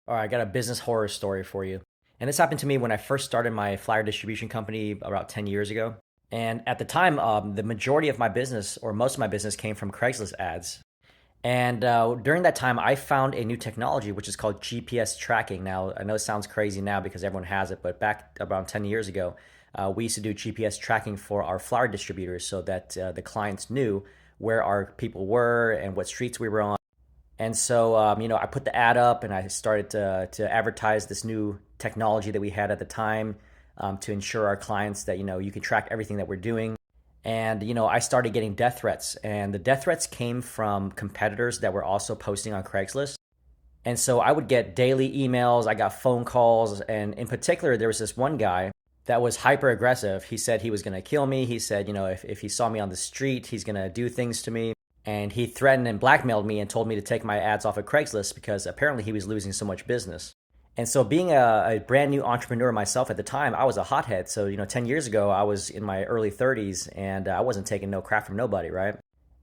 All right, I got a business horror story for you. And this happened to me when I first started my flyer distribution company about 10 years ago. And at the time, the majority of my business, or most of my business, came from Craigslist ads. And during that time, I found a new technology which is called GPS tracking. Now, I know it sounds crazy now because everyone has it, but back around 10 years ago, we used to do GPS tracking for our flyer distributors so that the clients knew where our people were and what streets we were on. And so, I put the ad up and I started to advertise this new technology that we had at the time to ensure our clients that, you can track everything that we're doing. And, I started getting death threats. And the death threats came from competitors that were also posting on Craigslist. And so I would get daily emails, I got phone calls. And in particular, there was this one guy that was hyper aggressive. He said he was going to kill me. He said, if he saw me on the street, he's going to do things to me. And he threatened and blackmailed me and told me to take my ads off of Craigslist because apparently he was losing so much business. And so, being a brand new entrepreneur myself at the time, I was a hothead. So, 10 years ago, I was in my early 30s and I wasn't taking no crap from nobody, right?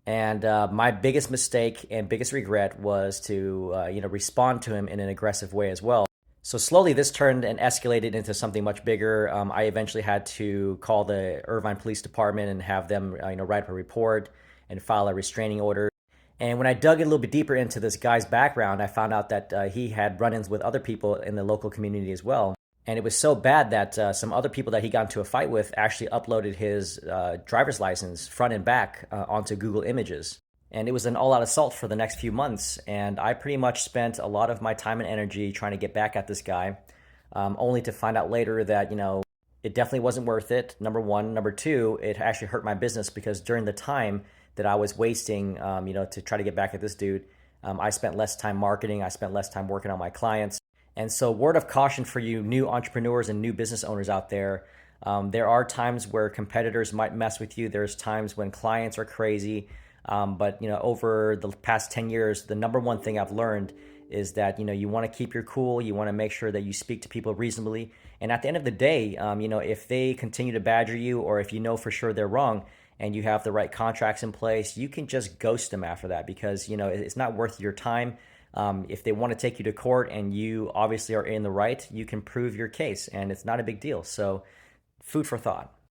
And my biggest mistake and biggest regret was to, respond to him in an aggressive way as well. So slowly, this turned and escalated into something much bigger. I eventually had to call the Irvine Police Department and have them, write up a report and file a restraining order. And when I dug a little bit deeper into this guy's background, I found out that he had run-ins with other people in the local community as well. And it was so bad that some other people that he got into a fight with actually uploaded his driver's license front and back onto Google Images. And it was an all-out assault for the next few months. And I pretty much spent a lot of my time and energy trying to get back at this guy, only to find out later that, it definitely wasn't worth it, number one. Number two, it actually hurt my business because during the time that I was wasting, to try to get back at this dude, I spent less time marketing. I spent less time working on my clients. And so, word of caution for you new entrepreneurs and new business owners out there. There are times where competitors might mess with you. There's times when clients are crazy. But over the past 10 years, the number one thing I've learned is that you want to keep your cool. You want to make sure that you speak to people reasonably. And at the end of the day, if they continue to badger you, or if you know for sure they're wrong, and you have the right contracts in place, you can just ghost them after that because it's not worth your time. If they want to take you to court and you obviously are in the right, you can prove your case, and it's not a big deal. So, food for thought.